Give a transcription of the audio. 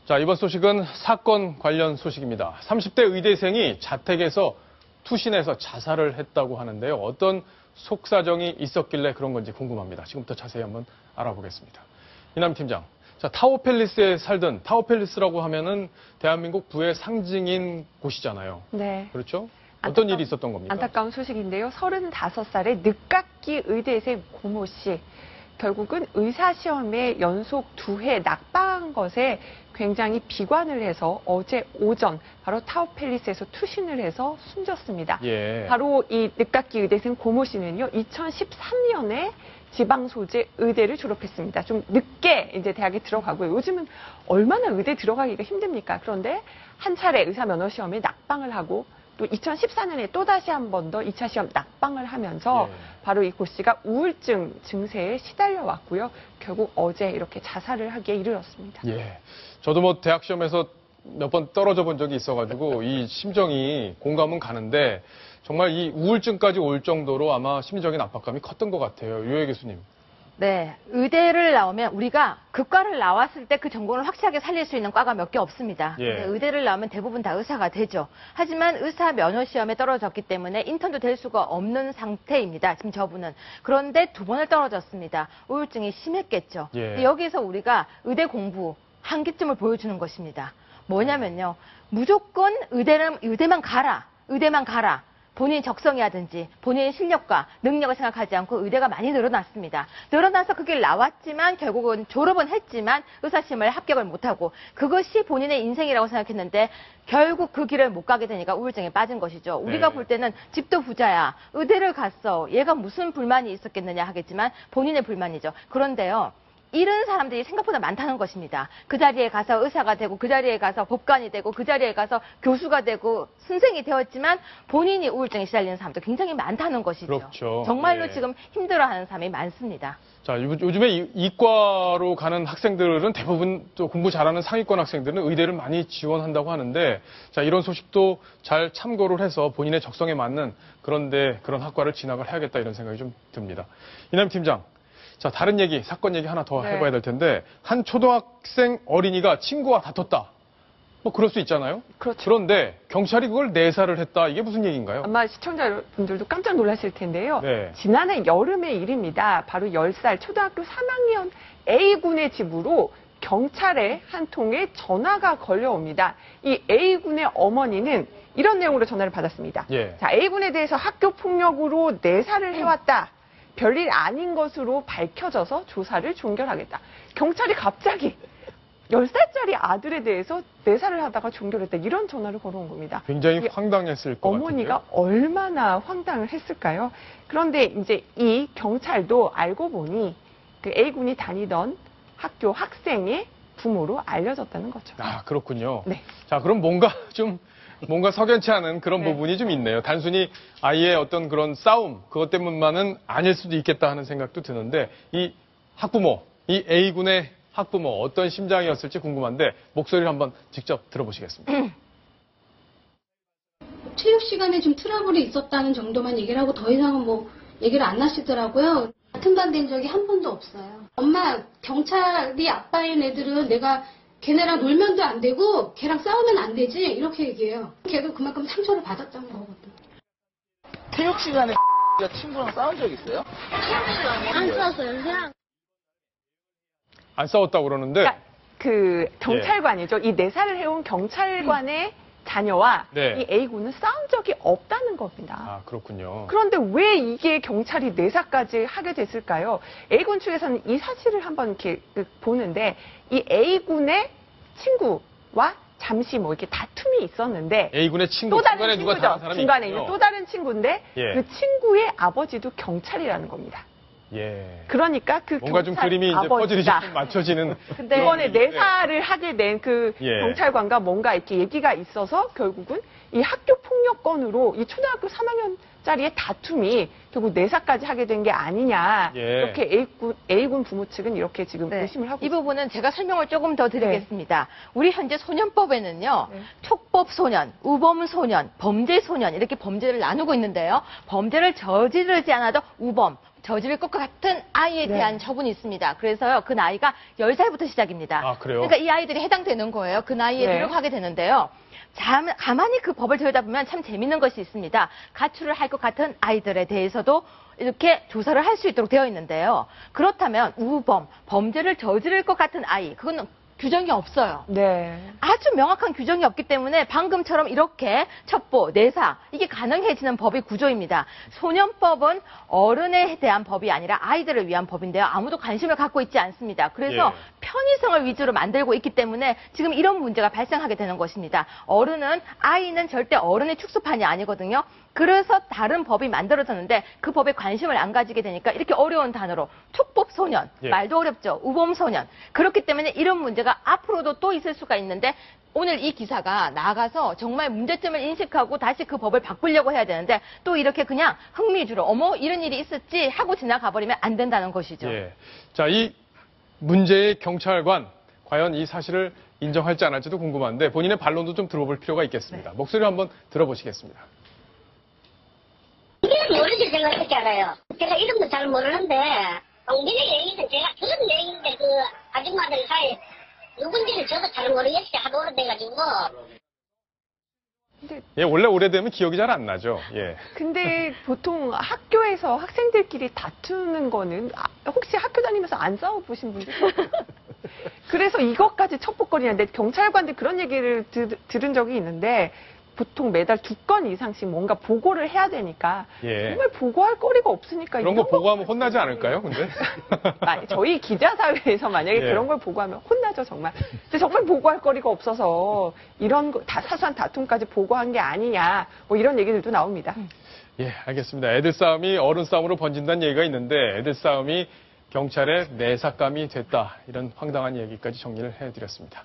자, 이번 소식은 사건 관련 소식입니다. 30대 의대생이 자택에서 투신해서 자살을 했다고 하는데요. 어떤 속사정이 있었길래 그런 건지 궁금합니다. 지금부터 자세히 한번 알아보겠습니다. 이남 팀장, 자, 타워팰리스에 살던, 타워팰리스라고 하면은 대한민국 부의 상징인 곳이잖아요. 네. 그렇죠? 어떤 일이 있었던 겁니까? 안타까운 소식인데요. 35살의 늦깎이 의대생 고모 씨. 결국은 의사시험에 연속 2회 낙방한 것에 굉장히 비관을 해서 어제 오전 바로 타워팰리스에서 투신을 해서 숨졌습니다. 예. 바로 이 늦깎이 의대생 고모 씨는요, 2013년에 지방 소재 의대를 졸업했습니다. 좀 늦게 이제 대학에 들어가고요. 요즘은 얼마나 의대 들어가기가 힘듭니까? 그런데 한 차례 의사 면허 시험에 낙방을 하고 또 2014년에 또다시 한 번 더 2차 시험 낙방을 하면서 바로 이 고 씨가 우울증 증세에 시달려 왔고요. 결국 어제 이렇게 자살을 하기에 이르렀습니다. 예. 저도 뭐 대학 시험에서 몇 번 떨어져 본 적이 있어가지고 이 심정이 공감은 가는데 정말 이 우울증까지 올 정도로 아마 심리적인 압박감이 컸던 것 같아요. 유해 교수님. 네, 의대를 나오면 우리가 그 과를 나왔을 때 그 전공을 확실하게 살릴 수 있는 과가 몇 개 없습니다. 예. 의대를 나오면 대부분 다 의사가 되죠. 하지만 의사 면허 시험에 떨어졌기 때문에 인턴도 될 수가 없는 상태입니다. 지금 저분은. 그런데 2번을 떨어졌습니다. 우울증이 심했겠죠. 예. 여기서 우리가 의대 공부 한계점을 보여주는 것입니다. 뭐냐면요, 무조건 의대만 가라. 의대만 가라. 본인 적성이라든지 본인의 실력과 능력을 생각하지 않고 의대가 많이 늘어났습니다. 늘어나서 그 길 나왔지만 결국은 졸업은 했지만 의사시험을 합격을 못하고 그것이 본인의 인생이라고 생각했는데 결국 그 길을 못 가게 되니까 우울증에 빠진 것이죠. 우리가 볼 때는 집도 부자야. 의대를 갔어. 얘가 무슨 불만이 있었겠느냐 하겠지만 본인의 불만이죠. 그런데요, 이런 사람들이 생각보다 많다는 것입니다. 그 자리에 가서 의사가 되고 그 자리에 가서 법관이 되고 그 자리에 가서 교수가 되고 선생이 되었지만 본인이 우울증에 시달리는 사람도 굉장히 많다는 것이죠. 그렇죠. 정말로 예. 지금 힘들어하는 사람이 많습니다. 자, 요즘에 이과로 가는 학생들은 대부분 또 공부 잘하는 상위권 학생들은 의대를 많이 지원한다고 하는데, 자, 이런 소식도 잘 참고를 해서 본인의 적성에 맞는 그런 학과를 진학을 해야겠다 이런 생각이 좀 듭니다. 이남 팀장. 자, 다른 얘기, 사건 얘기 하나 더 네. 해봐야 될 텐데, 한 초등학생 어린이가 친구와 다퉜다. 뭐 그럴 수 있잖아요. 그렇죠. 그런데 경찰이 그걸 내사를 했다. 이게 무슨 얘기인가요? 아마 시청자분들도 깜짝 놀라실 텐데요. 네. 지난해 여름의 일입니다. 바로 10살 초등학교 3학년 A군의 집으로 경찰에 한 통의 전화가 걸려옵니다. 이 A군의 어머니는 이런 내용으로 전화를 받았습니다. 예. 자, A군에 대해서 학교 폭력으로 내사를 해왔다. 별일 아닌 것으로 밝혀져서 조사를 종결하겠다. 경찰이 갑자기 10살짜리 아들에 대해서 내사를 하다가 종결했다. 이런 전화를 걸어온 겁니다. 굉장히 황당했을 것 어머니가 같은데요. 얼마나 황당을 했을까요? 그런데 이제 이 경찰도 알고 보니 그 A군이 다니던 학교 학생의 부모로 알려졌다는 거죠. 아, 그렇군요. 네. 자, 그럼 뭔가 석연치 않은 그런 네. 부분이 좀 있네요. 단순히 아이의 어떤 그런 싸움, 그것 때문만은 아닐 수도 있겠다 하는 생각도 드는데, 이 학부모, 이 A군의 학부모, 어떤 심정이었을지 궁금한데, 목소리를 한번 직접 들어보시겠습니다. 체육 시간에 좀 트러블이 있었다는 정도만 얘기를 하고 더 이상은 뭐 얘기를 안 하시더라고요. 같은 반 된 적이 한 번도 없어요. 엄마, 경찰이 아빠인 애들은 내가 걔네랑 놀면도 안 되고 걔랑 싸우면 안 되지 이렇게 얘기해요. 걔도 그만큼 상처를 받았던 거거든. 체육 시간에 친구랑 싸운 적 있어요? 안 싸웠어요. 안 싸웠다고 그러는데, 그러니까 그 경찰관이죠. 이 내사를 해온 경찰관의 자녀와 네. 이 A군은 싸운 적이 없다는 겁니다. 아, 그렇군요. 그런데 왜 이게 경찰이 내사까지 하게 됐을까요? A군 측에서는 이 사실을 한번 이렇게 보는데 이 A군의 친구와 잠시 뭐 이렇게 다툼이 있었는데 A군의 친구, 또 다른 중간에 누가 다른 친구죠. 사람이 중간에 있군요. 있는 또 다른 친구인데 예. 그 친구의 아버지도 경찰이라는 겁니다. 예. 그러니까 그 뭔가 좀 경찰 그림이 이제 퍼즐이 아버지가 좀 맞춰지는. 근데 이번에 그런 내사를 하게 된 그 예. 경찰관과 뭔가 이렇게 얘기가 있어서 결국은 이 학교 폭력 건으로 이 초등학교 3학년짜리의 다툼이 결국 내사까지 하게 된 게 아니냐. 예. 이렇게 A군 부모 측은 이렇게 지금 네. 의심을 하고 이 있습니다. 부분은 제가 설명을 조금 더 드리겠습니다. 우리 현재 소년법에는요, 네. 촉법 소년, 우범 소년, 범죄 소년 이렇게 범죄를 나누고 있는데요. 범죄를 저지르지 않아도 우범, 저지를 것과 같은 아이에 대한 처분이 있습니다. 그래서요, 그 나이가 10살부터 시작입니다. 아, 그래요? 그러니까 이 아이들이 해당되는 거예요. 그 나이에 네. 들어가게 되는데요. 가만히 그 법을 들여다보면 참 재밌는 것이 있습니다. 가출을 할 것 같은 아이들에 대해서도 이렇게 조사를 할 수 있도록 되어 있는데요. 그렇다면 우범, 범죄를 저지를 것 같은 아이, 그건 규정이 없어요. 네. 아주 명확한 규정이 없기 때문에 방금처럼 이렇게 첩보, 내사 이게 가능해지는 법의 구조입니다. 소년법은 어른에 대한 법이 아니라 아이들을 위한 법인데요. 아무도 관심을 갖고 있지 않습니다. 그래서 예. 편의성을 위주로 만들고 있기 때문에 지금 이런 문제가 발생하게 되는 것입니다. 아이는 절대 어른의 축소판이 아니거든요. 그래서 다른 법이 만들어졌는데 그 법에 관심을 안 가지게 되니까 이렇게 어려운 단어로 촉법 소년, 예. 말도 어렵죠. 우범 소년. 그렇기 때문에 이런 문제가 앞으로도 또 있을 수가 있는데 오늘 이 기사가 나가서 정말 문제점을 인식하고 다시 그 법을 바꾸려고 해야 되는데 또 이렇게 그냥 흥미주로 어머 이런 일이 있었지 하고 지나가 버리면 안 된다는 것이죠. 예. 자, 이 문제의 경찰관 과연 이 사실을 인정할지 안 할지도 궁금한데 본인의 반론도 좀 들어볼 필요가 있겠습니다. 목소리 한번 들어보시겠습니다. 이름 모르실 생각했잖아요. 제가 이름도 잘 모르는데 동진의 얘기는 제가 들은 얘기인데 그 아줌마들 사이에 누군지는 저도 잘 모르겠어요. 하도 오래돼가지고. 예, 원래 오래되면 기억이 잘 안 나죠. 예. 근데 보통 학교에서 학생들끼리 다투는 거는 혹시 학교 다니면서 안 싸워보신 분들? 그래서 이것까지 첩보거리는데 경찰관들 그런 얘기를 들은 적이 있는데 보통 매달 2건 이상씩 뭔가 보고를 해야 되니까 예. 정말 보고할 거리가 없으니까 그런 이런 거 보고하면 혼나지 않을까요, 근데? 저희 기자사회에서 만약에 예. 그런 걸 보고하면 혼나죠, 정말. 근데 정말 보고할 거리가 없어서 이런 사소한 다툼까지 보고한 게 아니냐, 뭐 이런 얘기들도 나옵니다. 예, 알겠습니다. 애들 싸움이 어른 싸움으로 번진다는 얘기가 있는데 애들 싸움이 경찰의 내삭감이 됐다. 이런 황당한 얘기까지 정리를 해드렸습니다.